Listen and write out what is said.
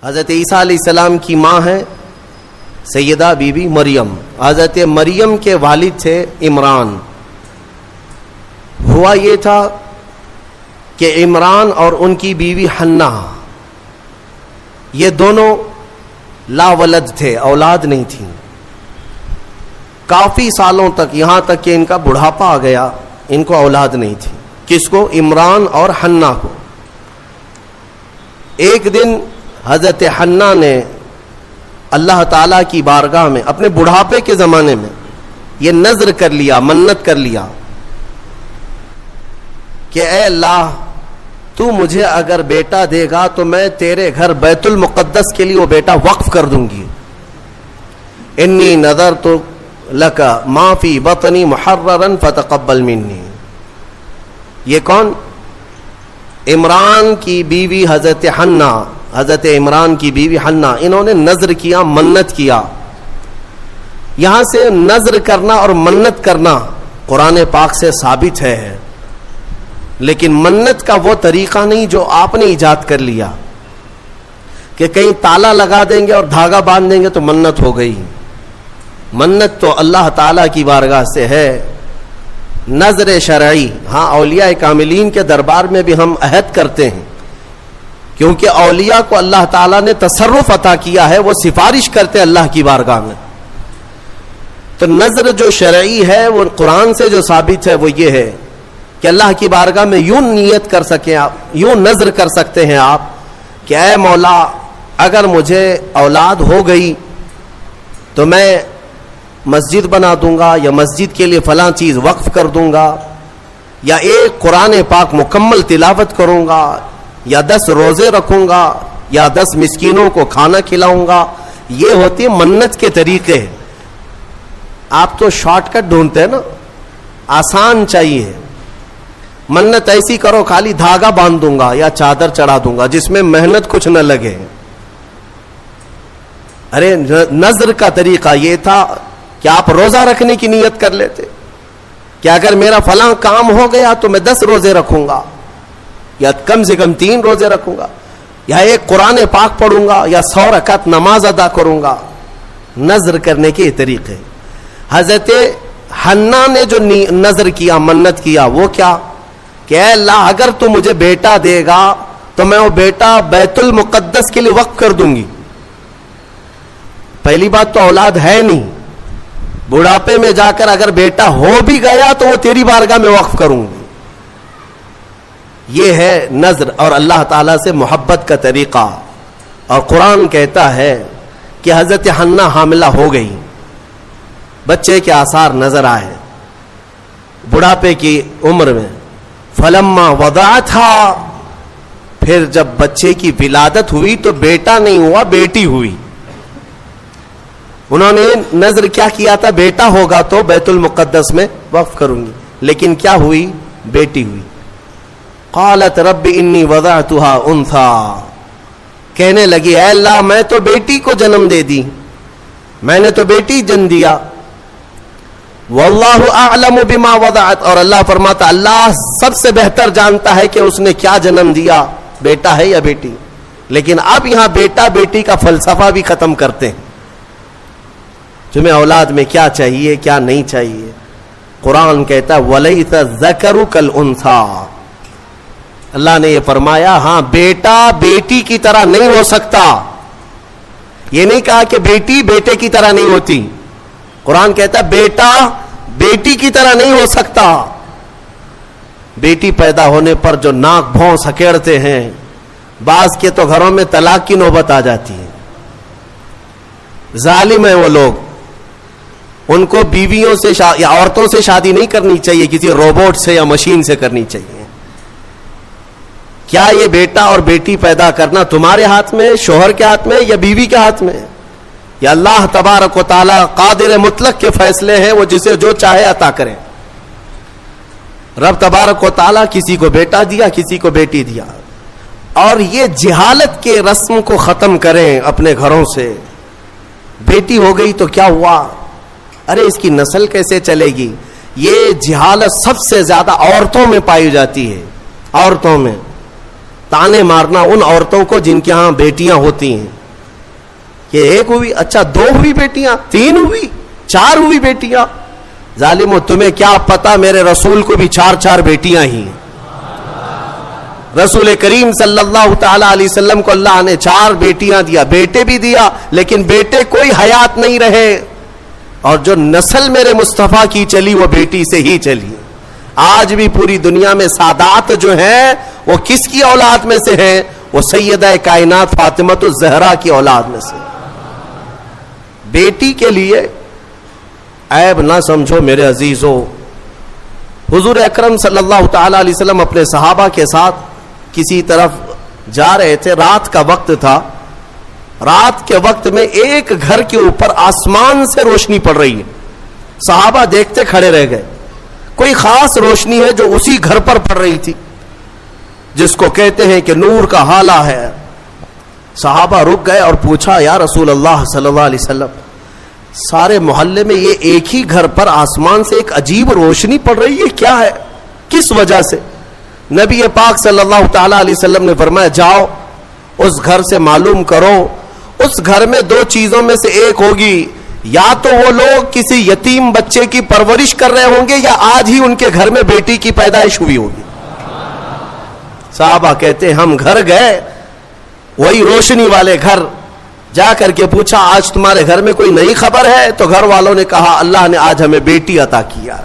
حضرت عیسیٰ علیہ السلام کی ماں ہے سیدہ بی بی مریم. حضرت مریم کے والد تھے عمران. ہوا یہ تھا کہ عمران اور ان کی بیوی حنہ یہ دونوں لا ولد تھے، اولاد نہیں تھی. کافی سالوں تک، یہاں تک کہ ان کا بڑھاپا آ گیا، ان کو اولاد نہیں تھی. کس کو؟ عمران اور حنہ کو. ایک دن حضرت حنہ نے اللہ تعالیٰ کی بارگاہ میں اپنے بڑھاپے کے زمانے میں یہ نذر کر لیا، منت کر لیا کہ اے اللہ تو مجھے اگر بیٹا دے گا تو میں تیرے گھر بیت المقدس کے لیے وہ بیٹا وقف کر دوں گی. انی نذرت لک ما فی بطنی محررا فتقبل منی. یہ کون؟ عمران کی بیوی حضرت حنہ، حضرت عمران کی بیوی حنہ. انہوں نے نذر کیا، منت کیا. یہاں سے نذر کرنا اور منت کرنا قرآن پاک سے ثابت ہے، لیکن منت کا وہ طریقہ نہیں جو آپ نے ایجاد کر لیا کہ کہیں تالا لگا دیں گے اور دھاگا باندھ دیں گے تو منت ہو گئی. منت تو اللہ تعالیٰ کی بارگاہ سے ہے، نذر شرعی. ہاں، اولیاء کاملین کے دربار میں بھی ہم عہد کرتے ہیں، کیونکہ اولیاء کو اللہ تعالیٰ نے تصرف عطا کیا ہے، وہ سفارش کرتے اللہ کی بارگاہ میں. تو نذر جو شرعی ہے وہ قرآن سے جو ثابت ہے وہ یہ ہے کہ اللہ کی بارگاہ میں یوں نیت کر سکیں آپ، یوں نذر کر سکتے ہیں آپ کہ اے مولا اگر مجھے اولاد ہو گئی تو میں مسجد بنا دوں گا، یا مسجد کے لیے فلاں چیز وقف کر دوں گا، یا ایک قرآن پاک مکمل تلاوت کروں گا، یا 10 روزے رکھوں گا، یا 10 مسکینوں کو کھانا کھلاؤں گا. یہ ہوتی منت کے طریقے. آپ تو شارٹ کٹ ڈھونڈتے ہیں نا، آسان چاہیے. منت ایسی کرو خالی دھاگا باندھ دوں گا یا چادر چڑھا دوں گا جس میں محنت کچھ نہ لگے. ارے نذر کا طریقہ یہ تھا کہ آپ روزہ رکھنے کی نیت کر لیتے کہ اگر میرا فلاں کام ہو گیا تو میں 10 روزے رکھوں گا، یا کم سے کم 3 روزے رکھوں گا، یا ایک قرآن پاک پڑھوں گا، یا 100 رکعت نماز ادا کروں گا. نذر کرنے کے طریقے. حضرت حنہ نے جو نذر کیا، منت کیا، وہ کیا کہ اے اللہ اگر تو مجھے بیٹا دے گا تو میں وہ بیٹا بیت المقدس کے لیے وقف کر دوں گی. پہلی بات تو اولاد ہے نہیں، بڑھاپے میں جا کر اگر بیٹا ہو بھی گیا تو وہ تیری بارگاہ میں وقف کروں گی. یہ ہے نذر اور اللہ تعالیٰ سے محبت کا طریقہ. اور قرآن کہتا ہے کہ حضرت حنہ حاملہ ہو گئی، بچے کے آثار نظر آئے بڑھاپے کی عمر میں. فلما وضعتها، پھر جب بچے کی ولادت ہوئی تو بیٹا نہیں ہوا، بیٹی ہوئی. انہوں نے نذر کیا کیا تھا؟ بیٹا ہوگا تو بیت المقدس میں وقف کروں گی، لیکن کیا ہوئی؟ بیٹی ہوئی. قالت رب انی وضعتها انثى، کہنے لگی اے اللہ میں تو بیٹی کو جنم دے دی، میں نے تو بیٹی جن دیا. واللہ اعلم بما وضعت، اور اللہ فرماتا اللہ سب سے بہتر جانتا ہے کہ اس نے کیا جنم دیا، بیٹا ہے یا بیٹی. لیکن اب یہاں بیٹا بیٹی کا فلسفہ بھی ختم کرتے ہیں. تمہیں اولاد میں کیا چاہیے کیا نہیں چاہیے. قرآن کہتا ہے وَلَيْسَ الذَّكَرُ كَالْأُنثَىٰ، اللہ نے یہ فرمایا ہاں بیٹا بیٹی کی طرح نہیں ہو سکتا. یہ نہیں کہا کہ بیٹی بیٹے کی طرح نہیں ہوتی. قرآن کہتا ہے بیٹا بیٹی کی طرح نہیں ہو سکتا. بیٹی پیدا ہونے پر جو ناک بھون سکیڑتے ہیں، بعض کے تو گھروں میں طلاق کی نوبت آ جاتی ہے. ظالم ہیں وہ لوگ. ان کو بیویوں سے یا عورتوں سے شادی نہیں کرنی چاہیے، کسی روبوٹ سے یا مشین سے کرنی چاہیے. کیا یہ بیٹا اور بیٹی پیدا کرنا تمہارے ہاتھ میں، شوہر کے ہاتھ میں، یا بیوی کے ہاتھ میں؟ یا اللہ تبارک و تعالی قادر مطلق کے فیصلے ہیں، وہ جسے جو چاہے عطا کرے. رب تبارک و تعالی کسی کو بیٹا دیا، کسی کو بیٹی دیا. اور یہ جہالت کے رسم کو ختم کریں اپنے گھروں سے. بیٹی ہو گئی تو کیا ہوا؟ ارے اس کی نسل کیسے چلے گی؟ یہ جہالت سب سے زیادہ عورتوں میں پائی جاتی ہے. عورتوں میں تانے مارنا ان عورتوں کو جن کے ہاں بیٹیاں ہوتی ہیں. کہ ایک ہوئی؟ اچھا 2 ہوئی بیٹیاں، 3 ہوئی، 4 ہوئی بیٹیاں؟ ظالمو تمہیں کیا پتا میرے رسول کو بھی 4 بیٹیاں ہی ہیں۔ رسول کریم صلی اللہ تعالی علیہ وسلم کو اللہ نے 4 بیٹیاں دیا، بیٹے بھی دیا، لیکن بیٹے کوئی حیات نہیں رہے، اور جو نسل میرے مصطفیٰ کی چلی وہ بیٹی سے ہی چلی۔ آج بھی پوری دنیا میں سادات جو ہیں وہ کس کی اولاد میں سے ہیں؟ وہ سیدہ کائنات فاطمہ الزہرا کی اولاد میں سے۔ بیٹی کے لیے عیب نہ سمجھو میرے عزیزو۔ حضور اکرم صلی اللہ تعالی علیہ وسلم اپنے صحابہ کے ساتھ کسی طرف جا رہے تھے، رات کا وقت تھا۔ رات کے وقت میں ایک گھر کے اوپر آسمان سے روشنی پڑ رہی ہے، صحابہ دیکھتے کھڑے رہ گئے۔ کوئی خاص روشنی ہے جو اسی گھر پر پڑ رہی تھی، جس کو کہتے ہیں کہ نور کا حالہ ہے۔ صحابہ رک گئے اور پوچھا یا رسول اللہ صلی اللہ علیہ وسلم، سارے محلے میں یہ ایک ہی گھر پر آسمان سے ایک عجیب روشنی پڑ رہی ہے، کیا ہے، کس وجہ سے؟ نبی پاک صلی اللہ تعالی علیہ وسلم نے فرمایا جاؤ اس گھر سے معلوم کرو، اس گھر میں 2 چیزوں میں سے ایک ہوگی، یا تو وہ لوگ کسی یتیم بچے کی پرورش کر رہے ہوں گے، یا آج ہی ان کے گھر میں بیٹی کی پیدائش ہوئی ہوگی۔ صحابہ کہتے ہیں ہم گھر گئے، وہی روشنی والے گھر، جا کر کے پوچھا آج تمہارے گھر میں کوئی نئی خبر ہے؟ تو گھر والوں نے کہا اللہ نے آج ہمیں بیٹی عطا کیا۔